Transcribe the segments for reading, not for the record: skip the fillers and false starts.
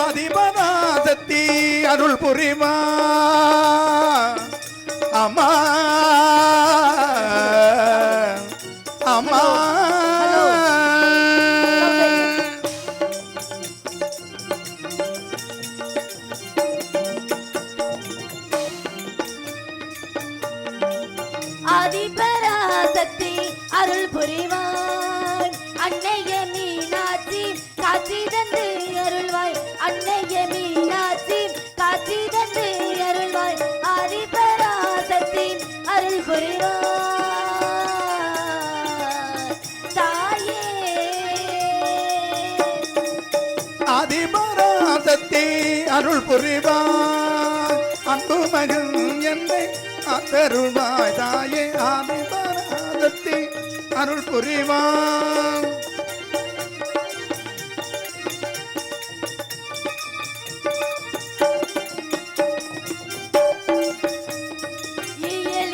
ஆதிபராசக்தி அருள் புரிவா அம்மா அம்மா ஆதிபராசக்தி அருள் புரிவாய் அன்னைய மீனாட்சி காட்சி தந்து அருள்வாய் அன்னைய மீனாட்சி காட்சி தந்து அருள்வாய் ஆதிபராசக்தி அருள் புரிவாய் தாயே ஆதிபராசக்தி அருள் புரிவாய் அன்பு மகன் என்னை அருள்வாய் தாயே ஆதிபராசக்தி அருள் புரிவாய்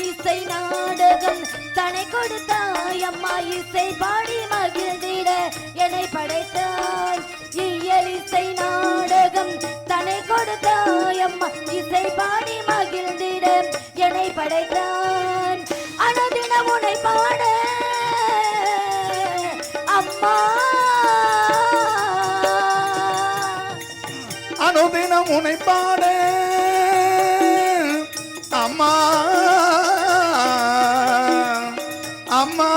இசை நாடகம் தனை கொடுத்தாய் அம்மா இசை பாடி மகிழ்ந்திட என்னை படைத்தாய் இசை நாடகம் தனை கொடுத்தாய் அம்மா இசை பாடி மகிழ்ந்திட என்னை படைத்தான் அனுதின உனை பாட அம்மா அனுதினம் உனை பாட அம்மா அம்மா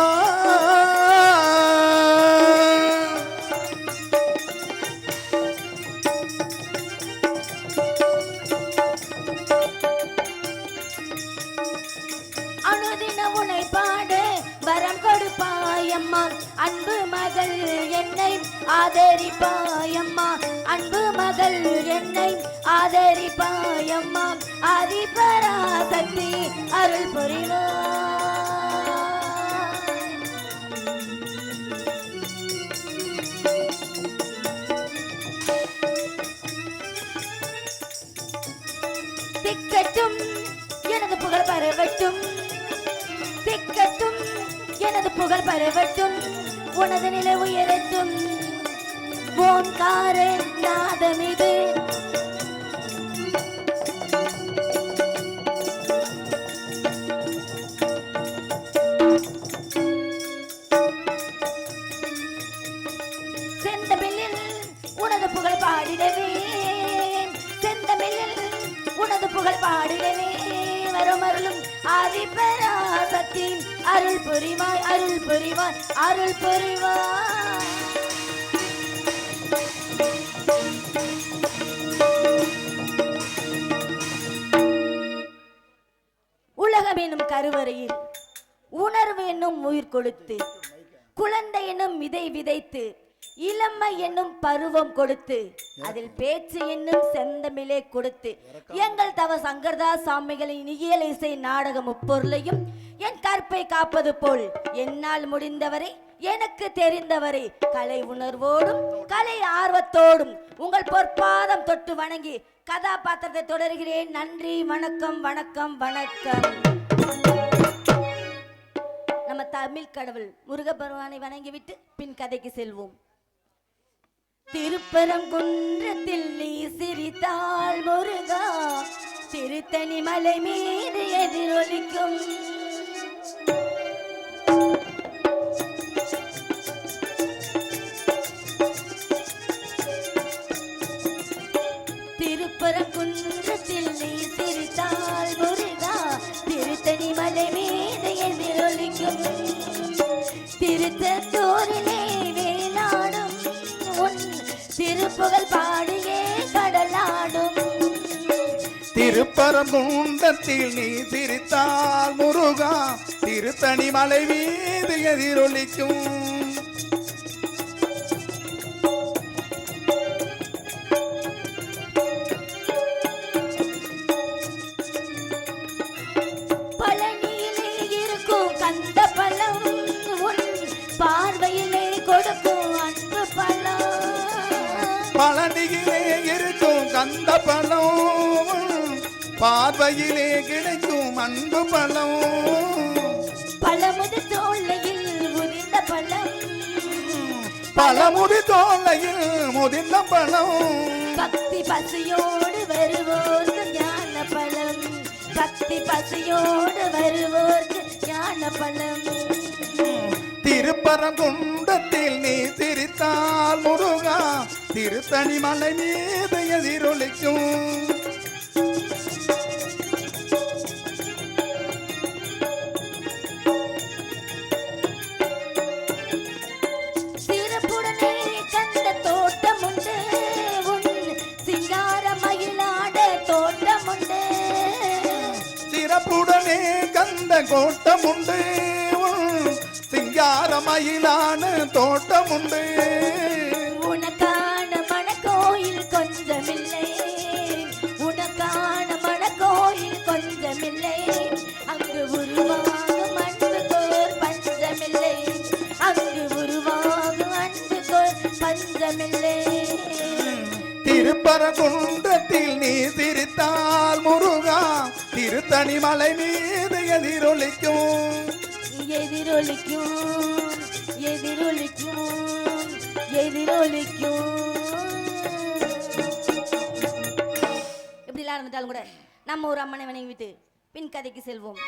அனுதின உனை பாட வரம் கொடுப்பாயம்மா அன்பு மகள் என்னை ஆதரிப்பாயம்மா அன்பு மகள் என்னை ஆதரிப்பாயம்மா ஆதிபராசக்தி அருள் புரிவாய் திக்கட்டும் எனது புகழ் பரவட்டும் திக்கட்டும் எனது புகழ் பரவட்டும் உனது நிலை உயரட்டும் ஓங்கார நாதமிது செந்தமிழில் உனது புகழ் பாடிடவே செந்தமிழில் உனது புகழ் பாடிடவே வரும் அருளும் ஆதிபராசக்தி அருள் புரிவாய் அருள் புரிவாய் அருள் புரிவாய் உலகம் என்னும் கருவறையில் உணர்வு என்னும் உயிர் கொடுத்து குழந்தை என்னும் விதை விதைத்து இளமை என்னும் பருவம் கொடுத்து அதில் பேச்சு என்னும் செந்தமிழே கொடுத்து எங்கள் தவ சங்கர்தாஸ் சாமிகளின் இயல் இசை நாடக முப்பொருளையும் என் கற்பை காப்பது போல் என்னால் முடிந்தவரை எனக்கு தெரிந்தவரை கலை உணர்வோடும் கலை ஆர்வத்தோடும் உங்கள் பொற்பாதம் தொட்டு வணங்கி கதாபாத்திரத்தை தொடர்கிறேன். நன்றி, வணக்கம், வணக்கம், வணக்கம். நம்ம தமிழ் கடவுள் முருகப்பெருமானை வணங்கிவிட்டு பின் கதைக்கு செல்வோம். திருப்பரங்குன்றத்தில் நீ சிரித்தாள் முருகா, திருத்தணி மலை மீது எதிரொலிக்கும் திருப்பரங்குன்றத்தில் நீ சிரித்தாள் முருகா, திருத்தணி மலை மீது எதிரொலிக்கும் திருத்தூரிலே வேலாடும் உன் திருப்புகழ் பாடியே கடலாடும். திருப்பரங்குன்றத்தில் நீ சிரித்தால் முருகா, திருத்தணி மலை மீது எதிரொலிக்கும் பழனியிலே இருக்கும் கந்த பழம் உன் பார்வையிலே கொடுக்கும் அன்பு பழம். பழனியிலே இருக்கும் கந்த பழம் பார்வையிலே கிடைக்கும் அன்பு பழம். பழமுது தோல்லையில் முதிர்ந்த பழம், பழமுதி தோல்லையில் முதிர்ந்த பழம். பசியோடு வருவோர்க்கு ஞான பழம், பக்தி பசியோடு வருவோர்க்கு ஞான பழம். திருப்பரங்குன்றத்தில் நீ சிரித்தால் முருகா திருத்தணி மலை மீது எதிரொலிக்கும். சிறப்புடனே கண்ட தோட்டம் உண்டு, உன் சிங்கார மயிலாட தோட்டம் உண்டு. சிறப்புடனே கந்த கோட்டம் உண்டு, சிங்கார மயிலான தோட்டம் உண்டு. உனக்கான மணக்கோயில் கொஞ்சமில்லை, உனக்கான மணக்கோயில் கொஞ்சமில்லை. அங்கு உருவாகும் அன்புக்கோர் பஞ்சமில்லை, அங்கு உருவாகும் அன்புக்கோர் பஞ்சமில்லை. திருப்பரங்குன்றத்தில் நீ சிரித்தால் முருகா திருத்தணி மலை மீது எதிரொலிக்கும். எதிரொலிக்கும், எதிரொலிக்கும், எதிரொலிக்கும். இப்படிலாம் இருந்துட்டாலும் கூட நம்ம ஒரு அம்மனை வணங்கிவிட்டு பின் கதைக்கு செல்வோம்.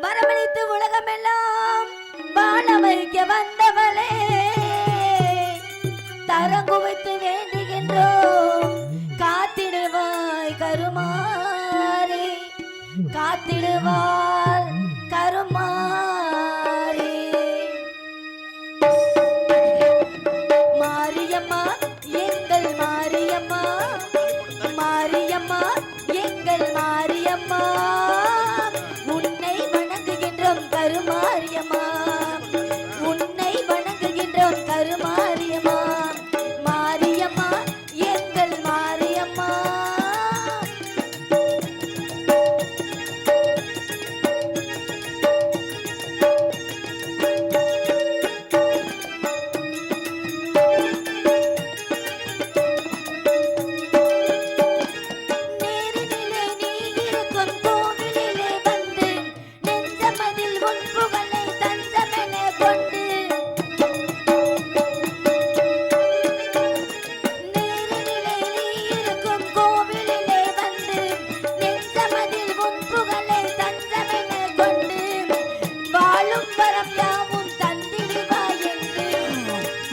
வரமளித்து உலகமெல்லாம் வாழ வைக்க வந்தவளே, தரங்கு வைத்து வேண்டுகின்றோம் காத்திடுவாய் கருமாறே, காத்திடுவாய் கருமாறே. மாரியம்மா எங்கள் மாரியம்மா, மாரியம்மா எங்கள் மாரியம்மா, உன்னை வணங்குகின்றோம் கருமாரியம்மா, உன்னை வணங்குகின்றோம் கருமாரியம்மா, மாரியம்மா எங்கள் மாரியம்மா. நேரினிலே நீ இருக்கும் கோவிலிலே வந்து நெஞ்சமதில் உன் புகழை தஞ்சமென கொண்டு, நேரினிலே நீ இருக்கும் கோவிலிலே வந்து நெஞ்சமதில் உன் புகழை தஞ்சமென கொண்டு, வாழும் வரம் யாவும் தந்திடுவாய் என்று,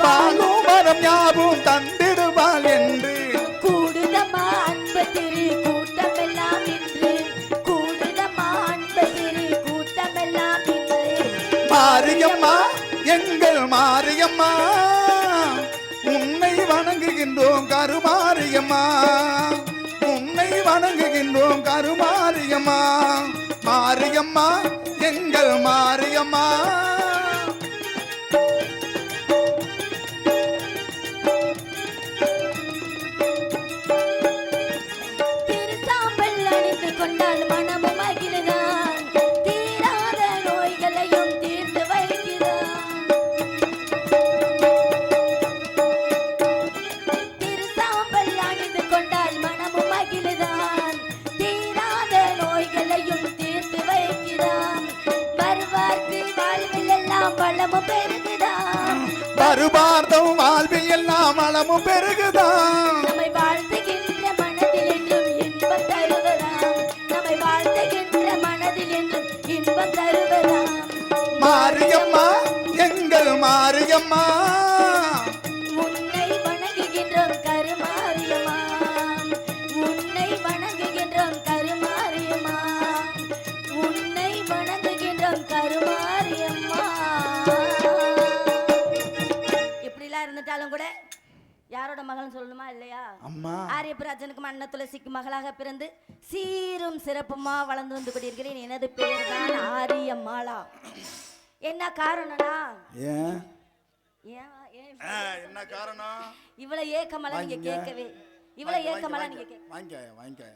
வாழும் வரம் யாவும் தந்திடுவாள் என்று. கூடுதமா அன்பு திரு கூட்டமெல்லாம் இன்று, கூடுதமா அன்பு திரு கூட்டமெல்லாம் இன்று. மாரியம்மா எங்கள் மாரியம்மா உன்னை வணங்குகின்றோம் கருமாரியம்மா, உன்னை வணங்குகின்றோம் கருமாரியம்மா, மாரியம்மா எங்கள் மாரியம்மா. திருசாம்பல் அணிந்து கொண்டால் மனமும் மகிழ்தான், தீராத நோய்களையும் தீர்த்து வைக்கிறான். திருசாம்பல் அணிந்து கொண்டால் மனமும் மகிழ்தான், தீராத நோய்களையும் தீர்த்து வைக்கிறான். வருவார்க்கு வாழ்வில் எல்லாம் வளமும் பெருகுதான், வருபார்த்தம் வாழ்வில் எல்லாம் வளமும் பெருகுதான். நம்மை வாழ்த்துகின்ற மனதில் என்றும் இன்பம் தருவதாம், நம்மை வாழ்த்துகின்ற மனதில் என்றும் இன்பம் தருவதாம். மாரியம்மா எங்கள் மாரியம்மா உன்னை வணங்குகின்றோம் கருமாரியம்மா, உன்னை வணங்குகின்றோம் கருமாரியம்மா, உன்னை வணங்குகின்றோம் கருமாரியம்மா. இப்படிலாம் இருந்துட்டாலும் கூட யாரோட மகன் சொல்லணுமா இல்லையா? அம்மா ஆரியப்பராஜனுக்கு அன்ன துளசிக்கு மகளாக பிறந்து சீரும் சிறப்புமா வளர்ந்து வந்து கொண்டிருக்கிறேன். எனது பெயர் தான் ஆரியம்மாளா. என்ன காரணம்னா, ஏன் ஏன் ஏன் என்ன காரணம்? இவ்வளவு ஏக்கமெல்லாம் நீங்க கேட்கவே, இவ்வளவு ஏக்கமெல்லாம் நீங்க கேட்க வாங்கிக்காய வாங்கிக்காய.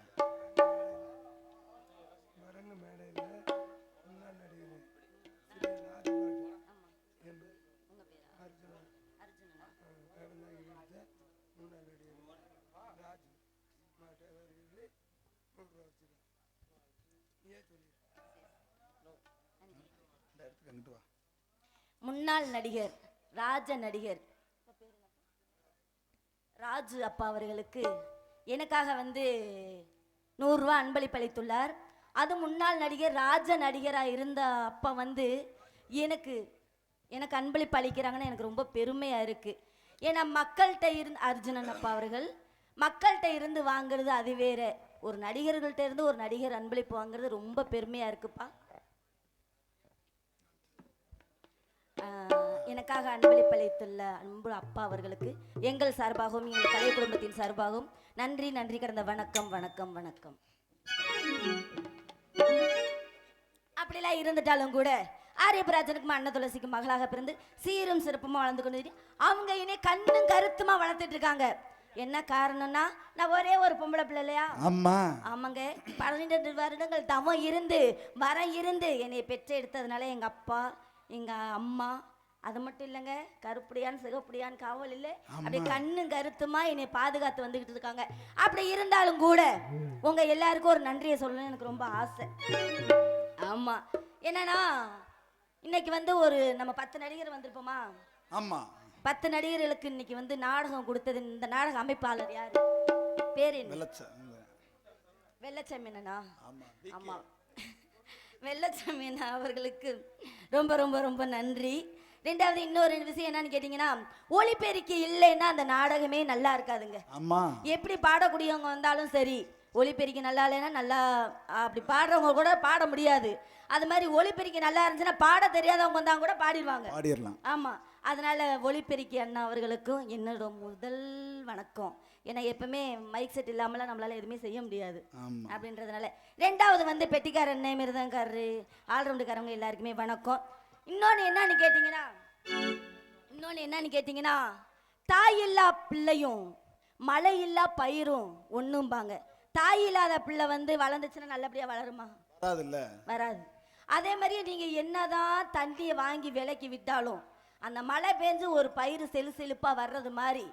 முன்னாள் நடிகர் ராஜ நடிகர் ராஜு அப்பா அவர்களுக்கு எனக்காக வந்து 100 ரூபா அன்பளிப்பளித்துள்ளார். அது முன்னாள் நடிகர் ராஜ நடிகராக இருந்த அப்பா வந்து எனக்கு அன்பளிப்பு அளிக்கிறாங்கன்னு எனக்கு ரொம்ப பெருமையாக இருக்குது. ஏன்னா மக்கள்கிட்ட இருந்து அர்ஜுனன் அப்பா அவர்கள் மக்கள்கிட்ட இருந்து வாங்குறது அது வேற, ஒரு நடிகர்கள்ட்ட இருந்து ஒரு நடிகர் அன்பளிப்பு வாங்குறது ரொம்ப பெருமையாக இருக்குப்பா. எனக்காக அன்பளிப்பளித்துள்ள அன்பு அப்பா அவர்களுக்கு எங்கள் சார்பாகவும் எங்கள் கலை குடும்பத்தின் சார்பாகவும் நன்றி நன்றி கடந்த வணக்கம் வணக்கம் வணக்கம். அப்படிலாம் இருந்துட்டாலும் கூட ஆரியபராஜனுக்கும் அண்ணன் துளசிக்கும் மகளாக பிறந்து சீரும் சிறப்புமா வளர்ந்து கொண்டு அவங்க இனி கண்ணும் கருத்துமா வளர்த்துட்டு இருக்காங்க. என்ன காரணம்னா நான் ஒரே ஒரு பொம்பளை பிள்ளை இல்லையா? ஆமாங்க. 12 வருடங்கள் தவம் இருந்து வரம் இருந்து என்னை பெற்று எடுத்ததுனால எங்க அப்பா எங்க அம்மா அது மட்டும் இல்லைங்க, கருப்படியான் சிகப்படியான் காவல் இல்லை, அப்படியே கண்ணும் கருத்துமா என்னை பாதுகாத்து வந்துகிட்டு இருக்காங்க. அப்படி இருந்தாலும் கூட உங்க எல்லாருக்கும் ஒரு நன்றியை சொல்லணும்னு எனக்கு ரொம்ப ஆசை. ஆமா, என்னன்னா இன்னைக்கு வந்து ஒரு நம்ம 10 நடிகர் வந்திருப்போமா? ஆமா, 10 நடிகர்களுக்கு இன்னைக்கு வந்து நாடகம் கொடுத்தது இந்த நாடக அமைப்பாளர் யாரு? பேர் என்ன? வெள்ளச்சாமி அண்ணா. ஆமா, வெள்ளச்சாமி அண்ணா அவர்களுக்கு ரொம்ப ரொம்ப ரொம்ப நன்றி. ரெண்டாவது இன்னொரு விஷயம் என்னன்னு கேட்டீங்கன்னா, ஒளிபெருக்கி இல்லைன்னா அந்த நாடகமே நல்லா இருக்காதுங்க. எப்படி பாடக்கூடியவங்க வந்தாலும் சரி, ஒளிபெருக்கி நல்லா இல்லைன்னா நல்லா அப்படி பாடுறவங்க கூட பாட முடியாது. அது மாதிரி ஒளிபெருக்கி நல்லா இருந்துச்சுன்னா பாட தெரியாதவங்க வந்தாங்க கூட பாடிடலாம். ஆமா, அதனால ஒளிபெருக்கி அண்ணா அவர்களுக்கும் என்னோட முதல் வணக்கம். ஏன்னா எப்பவுமே மைக் செட் இல்லாமலாம் நம்மளால எதுவுமே செய்ய முடியாது அப்படின்றதுனால. ரெண்டாவது வந்து பெட்டிக்காரன் மிருதங்காரரு ஆல்ரவுண்டுக்காரவங்க எல்லாருக்குமே வணக்கம். இன்னொன்னு என்னன்னு கேட்டீங்கன்னா தாய் இல்லா பிள்ளையும் மழை இல்லா பயிரும் ஒண்ணும்பாங்க. தாய் இல்லாத பிள்ளை வந்து வளர்ந்துச்சுன்னா நல்லபடியா வளருமா? வராது. அதே மாதிரி நீங்க என்னதான் தண்ணியை வாங்கி விலைக்கு விட்டாலும் அந்த மழை பெஞ்சு ஒரு பயிர் செழுப்பா வர்றது மாதிரி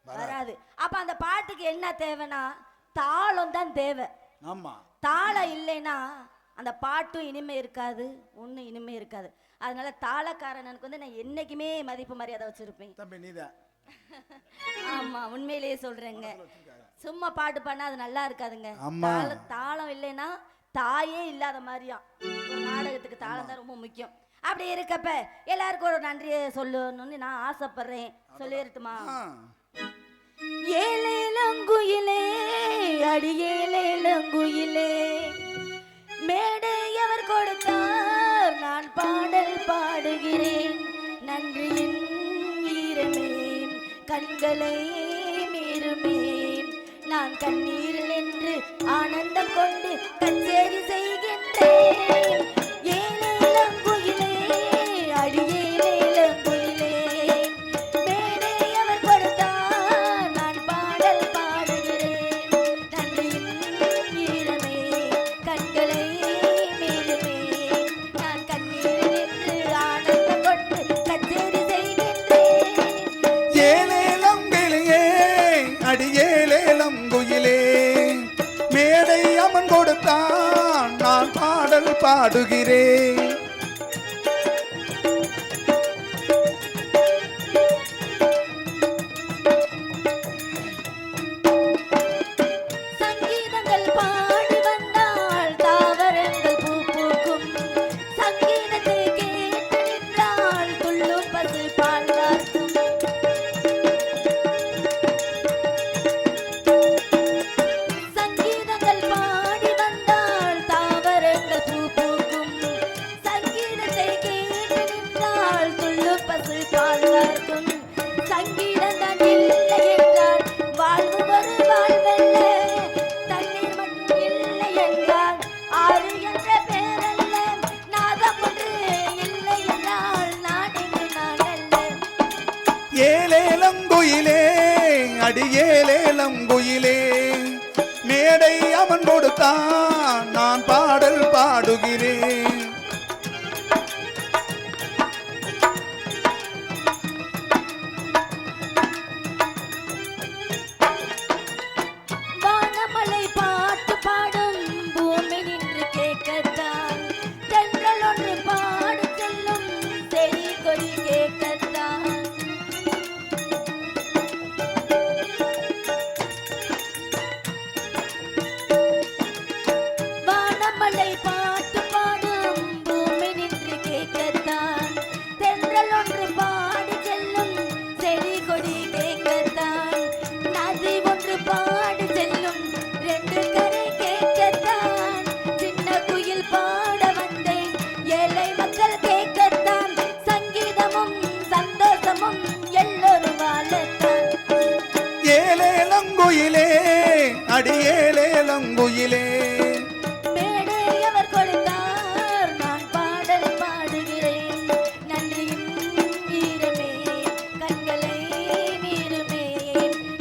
வராது. அப்ப அந்த பாட்டுக்கு என்ன தேவைன்னா தாளம் தான் தேவை. தாளம் இல்லைன்னா அந்த பாட்டும் இனிமே இருக்காது, ஒன்றும் இனிமே இருக்காது. அதனால தாளக்காரனுக்கு வந்து நான் என்னைக்குமே மதிப்பு மரியாதை வச்சிருப்பேன். ஆமா, உண்மையிலேயே சொல்றேங்க. சும்மா பாட்டு பண்ணா அது நல்லா இருக்காதுங்க. தாளம் இல்லைன்னா தாயே இல்லாத மாதிரியா. ஒரு நாடகத்துக்கு தாளம் தான் ரொம்ப முக்கியம். அப்படி இருக்கப்ப எல்லாருக்கும் ஒரு நன்றியை சொல்லணும்னு நான் ஆசைப்படுறேன். சொல்லிருட்டுமா? ஏலேலங்குயிலே அடியேலேலங்குயிலே மேடையவர் கொடுத்தார் நான் பாடல் பாடுகிறேன். நன்றியின் ஈரமேன் கண்களை மீறுமேன் நான் கண்ணீரில் என்று ஆனந்தம் கொண்டு கச்சேரி செய்கின்றேன். ஏலேலங்குயிலே அடியேலேலங்குயிலே மேடையவர் கொடுத்தார் நான் பாடல் பாடுகிறேன். நன்றியின் ஈரமே கண்களை மீறுமேன் நான் கண்ணீரில் என்று ஆனந்தம் கொண்டு கச்சேரி செய்கின்றேன். ஏலேலங்குயிலே அடியேலேலங்குயிலே மேடை அமன் கொடுத்தான் நான் பாடல் பாடுகிறேன். சங்கீதங்கள் பாடி வந்தால் தாவரங்கள் பூ பூக்கும். சங்கீதத்தை கேட்டு நின்றால் துள்ளும் பசு பால் வார்க்கும். சங்கீதங்கள் பாடி வந்தால் தாவரங்கள் பூ பூக்கும். சங்கீதத்தை கேட்டு நின்றால் துள்ளும் பசு பால் வார்க்கும். சங்கீதம் தான் இல்லை என்றால் வாழ்வு ஒரு வாழ்வல்ல. தண்ணீர் மட்டும் இல்லை என்றால் ஆறு என்ற பேரல்ல. நாதம் ஒன்று இல்லை என்றால் நாடெங்கு நாடல்ல. ஏலேலங்குயிலே அடியேலேலங்குயிலே மேடை அவன் கொடுத்தான் நான் பாடல் பாடுகிறேன். வானமலை பாட்டு பாடும் பூமி நின்று கேட்கத்தான். தென்றல் ஒன்று பாடு செல்லும் செடி கொடி கேட்கத்தான். லங்குயிலே அடியேலே லங்குயிலே மேடை அவர் கொடுத்தார் நான் பாடல் பாடுகிறேன் நன்றியின் வீரமே கண்களை மீறுமே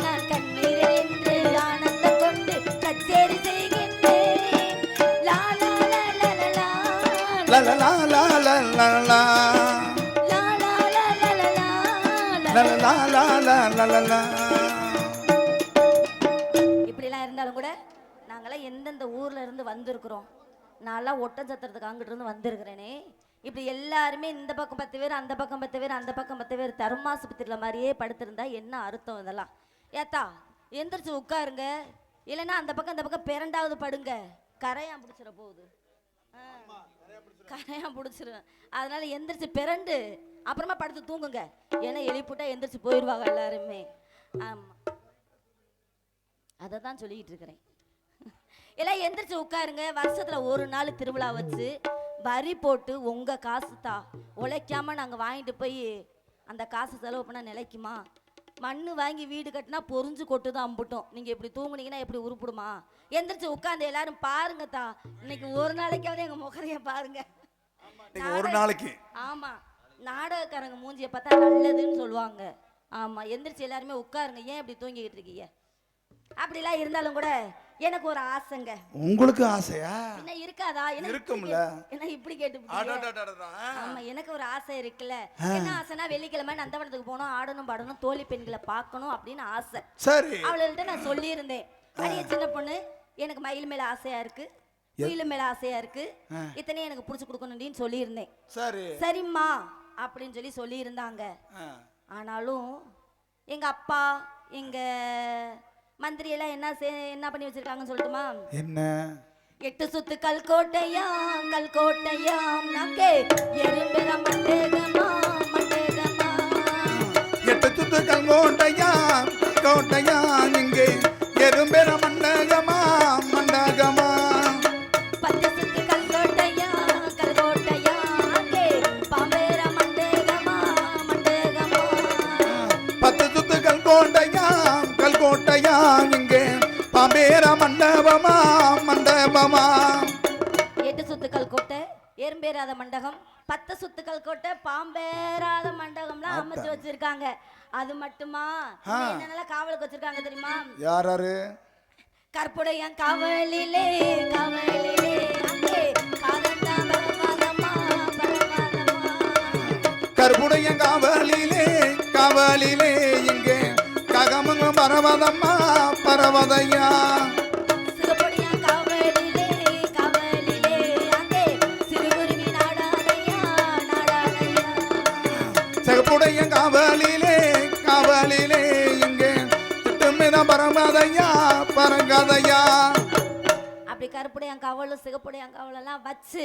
நான் கண்ணீர் என்று ஆனந்தம் கொண்டு கச்சேரி செய்கின்றேன் லா லா லா லா லா லா லலலா லலலா லா லா லா லா லா லலலா லலலா. இப்படிலாம் இருந்தாலும் கூட நாங்களாம் எந்தெந்த ஊர்ல இருந்து வந்திருக்கிறோம். நான்லாம் ஒட்டஞ்சத்திரத்துக்கு அங்கிட்டு இருந்து வந்திருக்கிறேனே. இப்படி எல்லாருமே இந்த பக்கம் 10 பேர் அந்த பக்கம் 10 பேர் அந்த பக்கம் 10 பேர் தர்மாசுபத்திரியில் மாதிரியே படுத்திருந்தா என்ன அர்த்தம் இதெல்லாம்? ஏத்தா எந்திரிச்சு உட்காருங்க, இல்லைன்னா அந்த பக்கம் இந்த பக்கம் பிறண்டாவது படுங்க. கரையான் பிடிச்சிட போகுது, கரையான் பிடிச்சிருவேன். அதனால எந்திரிச்சு பிறண்டு அப்புறமா படுத்து தூங்குங்க. ஏன்னா எழுப்பிட்டா எந்திரிச்சு போயிடுவாங்க எல்லாருமே. ஆமா, அதை தான் சொல்லிக்கிட்டு இருக்கிறேன். எல்லாம் எந்திரிச்சு உட்காருங்க. வருஷத்துல ஒரு நாள் திருவிழா வச்சு வரி போட்டு உங்க காசு தான் உழைக்காம நாங்க வாங்கிட்டு போய் அந்த காசு செலவு பண்ண நிலைக்குமா? மண்ணு வாங்கி வீடு கட்டினா பொறிஞ்சு கொட்டு தான் அம்புட்டோம். நீங்க இப்படி தூங்குனீங்கன்னா எப்படி உருப்பிடுமா? எந்திரிச்சு உட்காந்து எல்லாரும் பாருங்க தா. இன்னைக்கு ஒரு நாளைக்காவது எங்க முகரைய பாருங்க. ஒரு நாளைக்கு ஆமா, நாடகக்காரங்க மூஞ்சிய பார்த்தா நல்லதுன்னு சொல்லுவாங்க. ஆமா, எந்திரிச்சு எல்லாருமே உட்காருங்க. ஏன் இப்படி தூங்கிக்கிட்டு இருக்கீங்க? அப்படிலாம் இருந்தாலும் கூட எனக்கு ஒரு ஆசைங்க. உங்களுக்கு ஆசையா? என்ன இருக்காதா? இருக்கும்ல. என்ன இப்படி கேட்டு? ஆமா, எனக்கு ஒரு ஆசை இருக்குல்ல. என்ன ஆசைனா வெள்ளிக்கிழமை நந்தவனத்துக்கு போகணும், ஆடணும் பாடணும், தோழி பெண்களை பார்க்கணும் அப்படின்னு ஆசை. சரி, அவள்கிட்ட நான் சொல்லி இருந்தேன், அடியே சின்ன பொண்ணு எனக்கு மயில் மேல ஆசையா இருக்கு, குயில் மேல ஆசையா இருக்கு, இத்தனையும் எனக்கு புடிச்சு கொடுக்கணும்னு சொல்லி இருந்தேன். சரி சரிம்மா அப்படின்னு சொல்லி இருந்தாங்க. ஆனாலும் எங்க அப்பா எங்க மந்திரி எல்லாம் என்ன பண்ணி வச்சிருக்காங்கன்னு சொல்லட்டுமா? என்ன? 8 சுத்து கல்கோட்டையாம் கல்கோட்டையாம் நாக்கே எறும்பெற மண்டேகமா மண்டேகமா. 8 சுத்து கல்கோட்டையாம் கோட்டையாம் இங்கே எறும்பெற மண்டகமா மண்டகமா. 10 சுத்து கல்கோட்டையாம் கல்கோட்டையாம் அங்கே பாம்பேற மண்டேகமா மண்டேகமா. 10 சுத்து கல்கோட்டையாம் கல்கோட்டையா இங்கே பாம்பேர மண்டபமா மண்டபமா. 8 சுத்துக்கள் கோட்டை எறும்பேறாத மண்டபம், 10 சுத்துக்கள் கோட்டை பாம்பேறாத மண்டபம்லாம் அமைச்சு வச்சிருக்காங்க. அது மட்டுமா, என்னென்னலாம் காவலுக்கு வச்சிருக்காங்க தெரியுமா? யாராரு? கற்புடையான் காவலிலே காவலிலே அங்கே காதண்டா பரவாதம்மா பரவாதம்மா. கற்புடையான் காவலிலே காவலிலே இங்கே ககமங்க பரவதம்மா பரவதையா. சிறுபொடியான் காவலிலே காவலிலே அங்கே சிறுகுருவி நாடாதையா நாடாதையா. சிகப்புடையான் காவலிலே காவலிலே இங்கே திட்டமிட பரவதையா பரங்கதையா. அப்படி கருப்புடையான் காவலும் சிகப்புடையான் காவலெல்லாம் வச்சு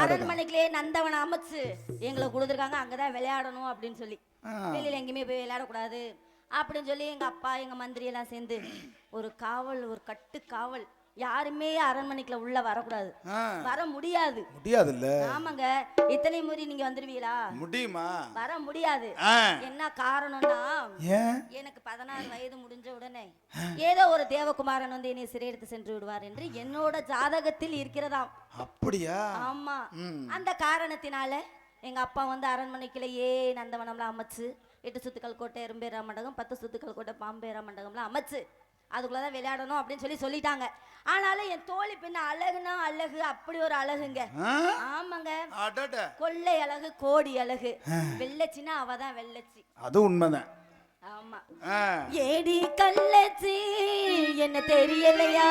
அரண்மனைக்குள்ளே நந்தவனை அமைச்சு எங்களை கொடுத்துருக்காங்க. அங்கதான் விளையாடணும் அப்படின்னு சொல்லி, வெளியில எங்கேயுமே போய் விளையாடக்கூடாது அப்படின்னு சொல்லி எங்க அப்பா எங்க மந்திரி எல்லாம் சேர்ந்து ஒரு காவல், ஒரு கட்டு காவல். யாருமே அரண்மனைக்குள்ள உள்ள வரக்கூடாது, வர முடியாது. முடியாதுல்ல? ஆமாங்க. இத்தனை முறை நீங்க வந்துருவீங்களா? முடியுமா? வர முடியாது. என்ன காரணம்னா, எனக்கு 16 வயது முடிஞ்ச உடனே ஏதோ ஒரு தேவகுமாரன் வந்து என்னை சிறையெடுத்து சென்று விடுவார் என்று என்னோட ஜாதகத்தில் இருக்கிறதாம். அப்படியா? ஆமா. அந்த காரணத்தினால எங்க அப்பா வந்து அரண்மனைக்குள்ளேயே நந்தவனம்லாம் அமைச்சு 8 சுத்துக்கள் கோட்டை எறும்பேரா மண்டபம், 10 சுத்துக்கள் கோட்டை பாம்பேரா மண்டபம்லாம் அமைச்சு அதுக்குள்ளதான் விளையாடணும் அப்படின்னு சொல்லிட்டாங்க. ஆனாலும் என் தோழி பெண்ண அழகுனா அழகு, அப்படி ஒரு அழகுங்க. ஆமாங்க, கொள்ளை அழகு கோடி அழகு. வெள்ளச்சின்னா அவதான் வெள்ளச்சி. அது உண்மைதான். ஆமா. ஏடி கள்ளச்சி என்ன தெரியலையா?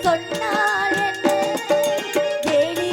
சொன்னால் என்ன? ஏடி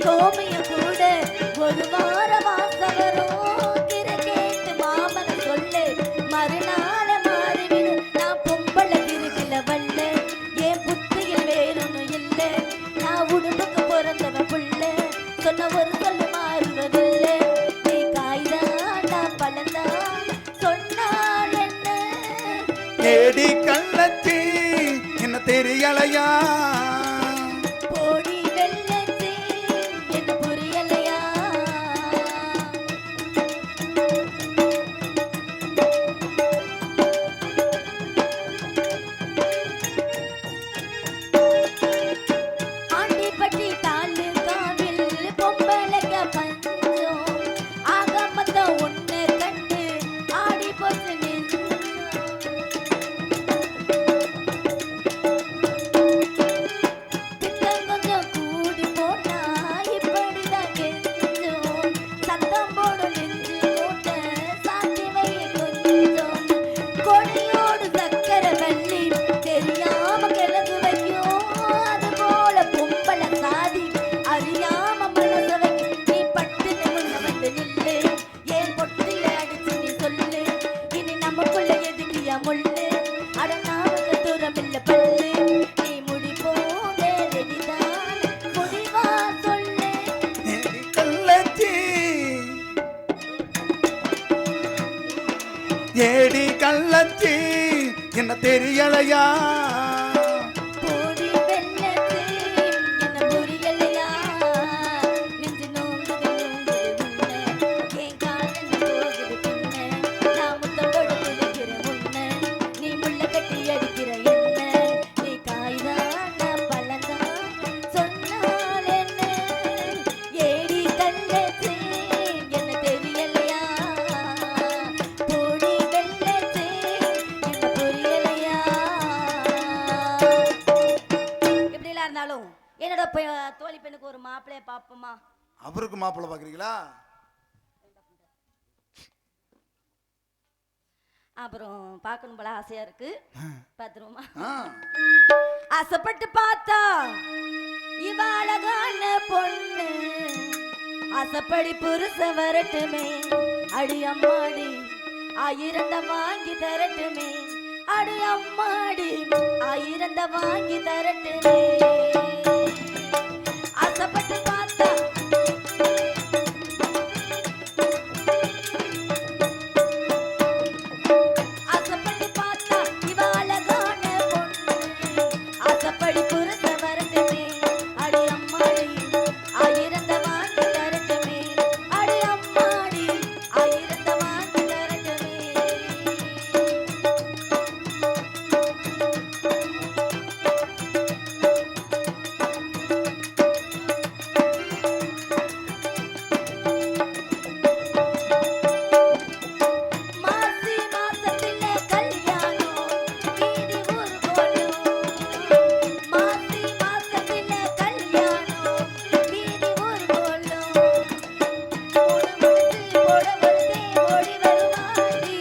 கோமிய கூட ஒரு வார வாசவரும் கிரகேட்டு மாமன சொல்லு மறுநாள மாறிவிடு நான் பொம்பளை திருவில வல்ல என் புத்தியில் வேறொன்னு இல்லை நான் உடம்புக்கு பிறந்தவ புள்ள சொன்ன ஒரு சொல்லு மாறுவதில்லை நீ காய்தான் நான் பழந்தான் சொன்னால் என்ன ஏடி கள்ளச்சி என்ன தெரியலையா போடி வெள்ளச்சி என்ன புரியலையா ஆண்டிப்பட்டி தாலுகாவில் பொம்பளைங்க பஞ்சம் ஆக மொத்தம் ஒண்ணு கண்டு ஆடி போச்சு நெஞ்சம். திட்டம் கொஞ்சம் கூடி போனா இப்படிதான் கெஞ்சம். சத்தம் போடும் நெஞ்சு மூட்டை சாத்தி வைய கொஞ்சம். கொடியோடு சக்கரை வள்ளி தெரியாம கிழங்கு வைக்கும். அது போல பொம்பளை சாதி அறியாம மனச வைக்கும். நீ பட்டுன்னு முன்ன வந்து நில்லு ஏன் பொட்டில அடிச்சு நீ சொல்லு இனி நமக்குள்ள எதுக்கியா முள்ளு அட நாமக்கு தூரம் இல்ல பல்லு நீ முடிப்போதே ரெடிதான் முடிவா சொல்லு ஏடி கள்ளச்சி ஏடி கள்ளச்சி என்ன தெரியலையா போடி வெள்ளச்சி என்ன புரியலையா நெஞ்சு நோங்குது உன்னை என் காதல் போகுது பின்ன நான் முத்தம் போட துடிக்கிற உன்னை நீ முள்ள கட்டி அடிக்கிற என்ன நீ காய்தான் நான் பழந்தான் சொன்னால் என்ன ஏடி கள்ளச்சி என்ன தெரியலையா போடி வெள்ளச்சி என்ன புரியலையா எப்படிலாம் இருந்தாலும் என்னோட தோழி பெண்ணுக்கு ஒரு மாப்பிள்ளைய பாப்போமா அவருக்கு மாப்பிள்ளை பாக்குறீங்களா அப்புறம் பார்க்கணும் போல ஆசையா இருக்கு பாத்துருவோமா ஆ. ஆசைப்பட்டு பார்த்தா இவ அழகான பொண்ணு ஆசைப்படி புருஷ வரட்டுமே அடி அம்மாடி ஆயிரந்த வாங்கி தரட்டுமே அடி அம்மாடி ஆயிரந்த வாங்கி தரட்டுமே ஆசைப்பட்டு பார்த்தா ஆசைப்பட்டு பார்த்தா இவ அழகான பொண்ணு ஆசைப்படி புருஷ வரட்டுமே அடி அம்மாடி ஆயிரந்த வாங்கி தரட்டுமே அடி அம்மாடி ஆயிரந்த வாங்கி தரட்டுமே மாசி மாசத்திலே கல்யாணம் வீதி ஊர் கோலம் மாசி மாசத்திலே கல்யாணம் வீதி ஊர் கோலம் போட முடிச்சு ஓடி வருவாடி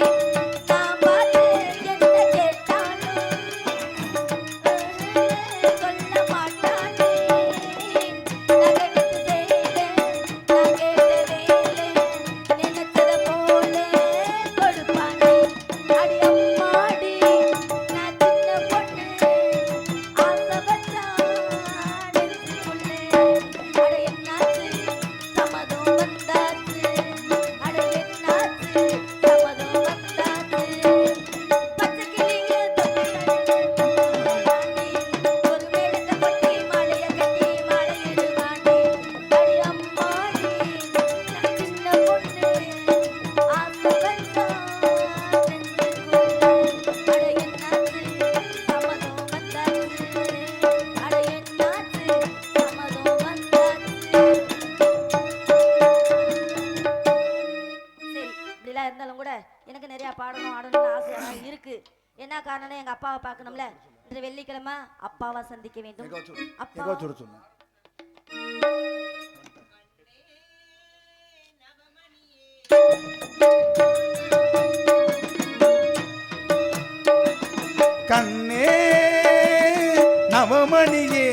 நான் பார்த்து என்ன கேட்டாலும் சொல்ல மாட்டானே நகெடுத்து செய்த நான் கேட்ட வேலை நினைச்சத போல கொடுப்பானே அடி அம்மாடி நான் சின்ன பொண்ணு ஆசை வச்சா நெஞ்சுக்குள்ளே அட என்னாச்சு சம்மதம் வந்தாச்சு அட என்னாச்சு சம்மதம் வந்தாச்சு பச்சை கிளிங்க ஒரு மேளத்தை கொட்டி மாலைய கட்டி மாலையிடுவானே அடி அம்மாடி நான் சின்ன பொண்ணு ஆசை வச்சா நெஞ்சுக்குள்ளே அட என்னாச்சு சம்மதம் வந்தாச்சு அட என்னாச்சு சம்மதம் வந்தாச்சு சரி இப்படிலாம் இருந்தாலும் கூட எனக்கு நிறைய பாடணும் ஆடணும்னு ஆசையெல்லாம் இருக்கு என்ன காரணம் எங்க அப்பாவை பார்க்கணும்ல இன்று வெள்ளிக்கிழமை அப்பாவை சந்திக்க வேண்டும் அப்பா எங்க வச்சு சொன்னேன் கண்ணே நவமணியே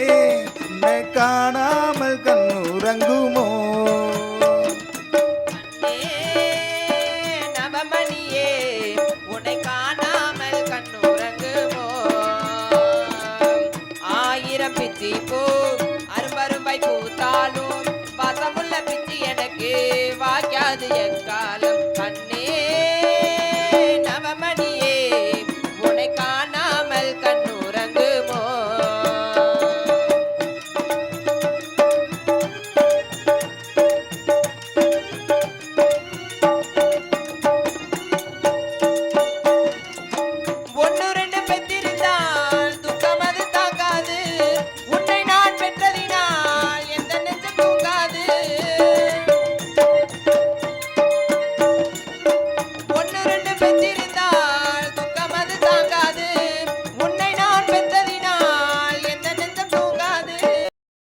உன்னை காணாமல் கண்ணுறங்கும் அரும்பரும்பாய் பூத்தாலும் வாசமுள்ள பிச்சு எனக்கு வாய்க்காது எக்காலம்